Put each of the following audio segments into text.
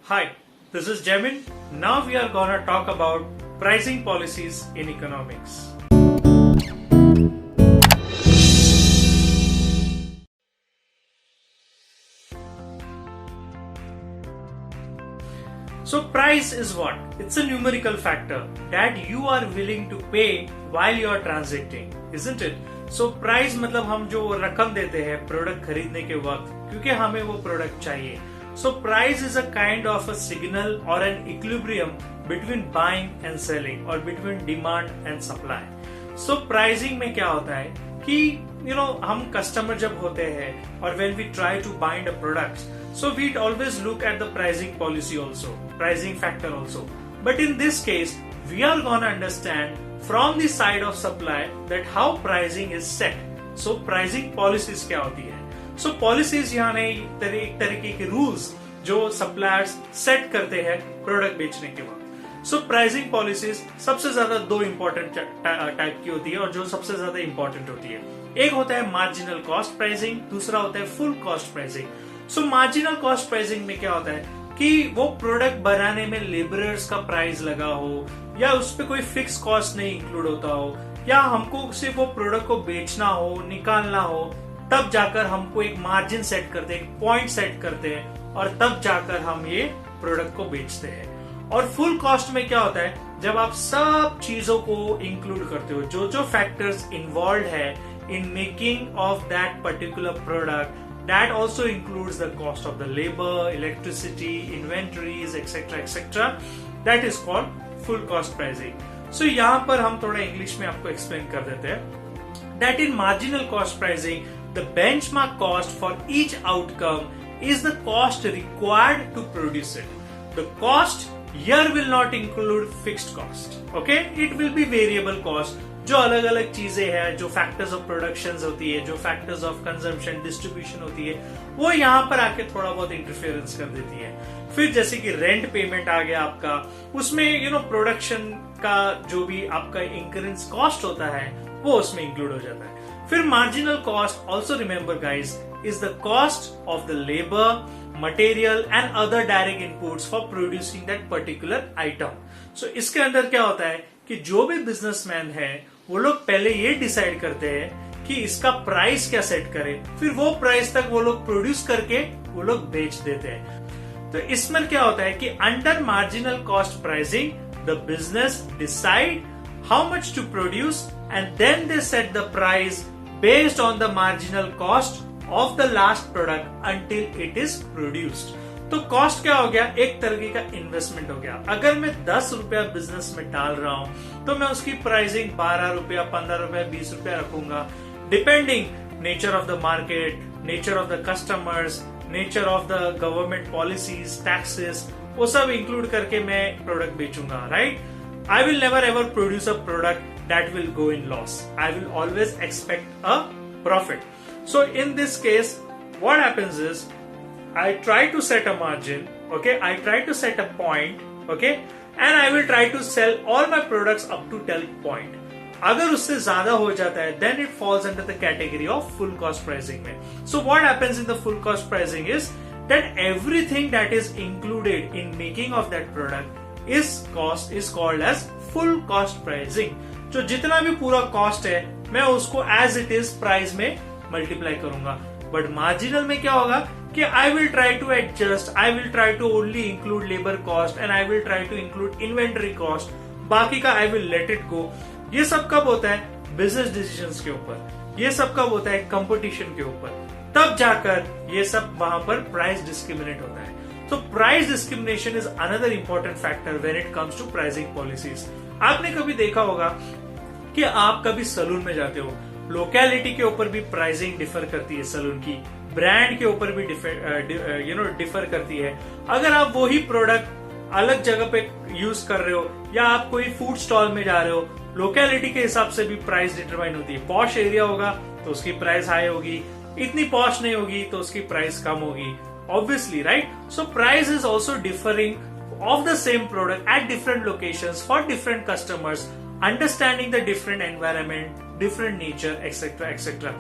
Hi, this is Jamin. Now we are gonna talk about pricing policies in economics. So price is what? It's a numerical factor that you are willing to pay while you are transacting, isn't it? So price मतलब हम जो रकम देते हैं product खरीदने के वक्त क्योंकि हमें वो प्रोडक्ट चाहिए. So price is a kind of a signal or an equilibrium between buying and selling or between demand and supply. So pricing में क्या होता है कि हम कस्टमर जब होते हैं और when we try to bind a product, so we always look at the pricing policy also, pricing factor also. But in this case, we are gonna understand from the side of supply that how pricing is set. So pricing policies क्या होती है? So policies यानी एक तरीके के rules जो suppliers set करते हैं प्रोडक्ट बेचने के वक्त. सो प्राइसिंग पॉलिसीज सबसे ज्यादा दो इंपॉर्टेंट टाइप की होती है और जो सबसे ज्यादा इंपॉर्टेंट होती है. एक होता है मार्जिनल कॉस्ट प्राइसिंग, दूसरा होता है फुल कॉस्ट प्राइसिंग. सो मार्जिनल कॉस्ट प्राइसिंग में क्या होता है कि वो प्रोडक्ट बनाने में लेबरर्स का प्राइस लगा हो या उस पर कोई फिक्स कॉस्ट नहीं इंक्लूड होता हो या हमको सिर्फ वो प्रोडक्ट को बेचना हो, निकालना हो, तब जाकर हमको एक मार्जिन सेट करते हैं, एक पॉइंट सेट करते हैं और तब जाकर हम ये प्रोडक्ट को बेचते हैं. और फुल कॉस्ट में क्या होता है जब आप सब चीजों को इंक्लूड करते हो, जो जो फैक्टर्स इन्वॉल्व है in making of that particular product, that also includes the cost of the labor, electricity, inventories, etc. That is called full cost pricing. So यहाँ पर हम थोड़ा इंग्लिश में आपको एक्सप्लेन कर देते हैं. That in marginal cost pricing, the benchmark cost for each outcome is the cost required to produce it. The cost here will not include fixed cost. Okay, it will be variable cost. जो अलग अलग चीजें हैं, जो factors of production होती है, जो factors of consumption distribution होती है, वो यहाँ पर आके थोड़ा बहुत इंटरफेरेंस कर देती है. फिर जैसे कि रेंट पेमेंट आ गया आपका, उसमें प्रोडक्शन का जो भी आपका इंक्रेंस कॉस्ट होता है वो उसमें इंक्लूड हो जाता है. फिर marginal cost, also remember guys, is the cost of the labour, material and other direct inputs for producing that particular item. So इसके अंदर क्या होता है कि जो भी बिजनेसमैन है वो लोग पहले ये डिसाइड करते हैं कि इसका प्राइस क्या सेट करें, फिर वो प्राइस तक वो लोग प्रोड्यूस करके वो लोग बेच देते हैं. तो इसमें क्या होता है कि under marginal cost pricing the business decide how much to produce and then they set the price based on the marginal cost of the last product until it is produced. तो कॉस्ट क्या हो गया, एक तरीके का investment हो गया. अगर मैं 10 रुपया बिजनेस में डाल रहा हूं तो मैं उसकी प्राइसिंग 12 रुपया, 15 रुपया, 20 रुपया रखूंगा, depending nature of the market, nature of the customers, nature of the government policies, taxes, वो सब इंक्लूड करके मैं प्रोडक्ट बेचूंगा. Right, I will never ever produce a product that will go in loss. I will always expect a profit. So in this case what happens is I try to set a margin, okay? I try to set a point, okay? And I will try to sell all my products up to 10 point. अगर उससे ज्यादा हो जाता है, then it falls under the category of full cost pricing में. So what happens in the full cost pricing is that everything that is included in making of that product is called as full cost pricing. जो जितना भी पूरा cost है, मैं उसको as it is price में multiply करूंगा. But marginal में क्या होगा कि I will try to adjust, I will try to only include labor cost and I will try to include inventory cost, बाकी का I will let it go. ये सब कब होता है, बिजनेस डिसीजंस के ऊपर. ये सब कब होता है, कंपटीशन के ऊपर. तब जाकर ये सब वहां पर प्राइस डिस्क्रिमिनेट होता है. तो price discrimination is another important factor when it comes to pricing policies. आपने कभी देखा होगा कि आप कभी सलून में जाते हो, लोकेलिटी के ऊपर भी प्राइसिंग डिफर करती है, सलून की ब्रांड के ऊपर भी डिफर करती है. अगर आप वही प्रोडक्ट अलग जगह पे यूज कर रहे हो या आप कोई फूड स्टॉल में जा रहे हो, लोकेलिटी के हिसाब से भी प्राइस डिटरमाइन होती है. पॉश एरिया होगा तो उसकी प्राइस हाई होगी, इतनी पॉश नहीं होगी तो उसकी प्राइस कम होगी, obviously, right. So price is also differing of the same product at different locations for different customers, understanding the different environment, different nature, etcetera etcetera.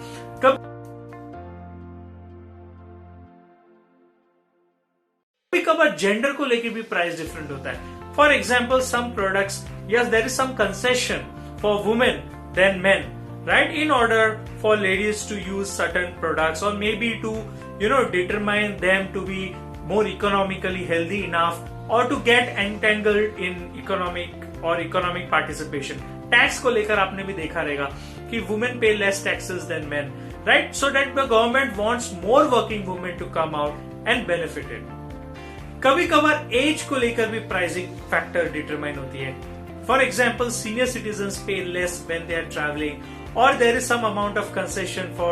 कभार जेंडर को लेके भी प्राइस डिफरेंट होता है. For example some products, yes there is some concession for women than men, right, in order for ladies to use certain products, or maybe to determine them to be more economically healthy enough, or to get entangled in economic participation. Tax को लेकर आपने भी देखा रहेगा कि women pay less taxes than men, right, so that the government wants more working women to come out and benefited. कभी कभार as को लेकर भी प्राइसिंग फैक्टर डिटरमाइन होती है. For example senior citizens pay less when they are travelling, or there is some amount of concession for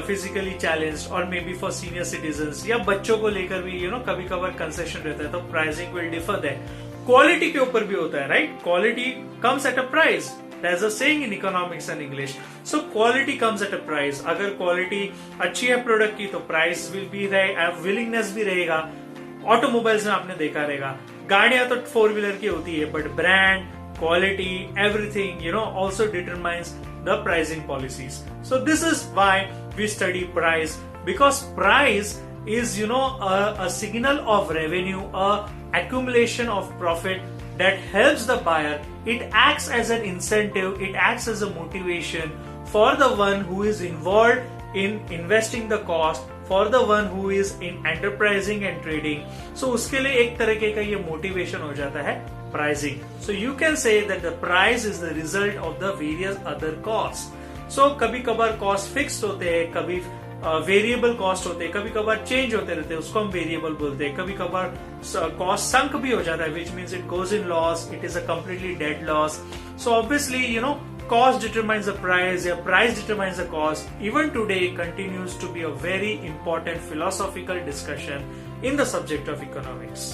physically challenged, or maybe for senior citizens, या बच्चों को लेकर भी कभी कभार कंसेशन रहता है, तो pricing will differ there. Quality के ऊपर भी होता है, right, quality comes at a price. There's a saying in economics and English. So quality comes at a price. अगर क्वालिटी अच्छी है प्रोडक्ट की तो प्राइस विल बी विलिंगनेस भी रहेगा. ऑटोमोबाइल्स में आपने देखा रहेगा, गाड़ियां तो 4 व्हीलर की होती है, but brand, quality, everything, also determines the pricing policies. So this is why we study price, because price is, a signal of revenue, a accumulation of profit that helps the buyer. It acts as an incentive, it acts as a motivation for the one who is involved in investing the cost, for the one who is in enterprising and trading. So उसके लिए एक तरीके का ये motivation हो जाता है pricing. So you can say that the price is the result of the various other costs. So कभी कभार cost fixed होते हैं, कभी वेरिएबल कॉस्ट होते हैं, कभी कभार चेंज होते रहते हैं, उसको हम वेरिएबल बोलते हैं. कभी कभार कॉस्ट संक भी हो जाता है, which means it goes in loss, it is a completely dead loss. So obviously cost determines the price, yeah, price determines the cost. Even today continues to be a very important philosophical discussion in the subject of economics.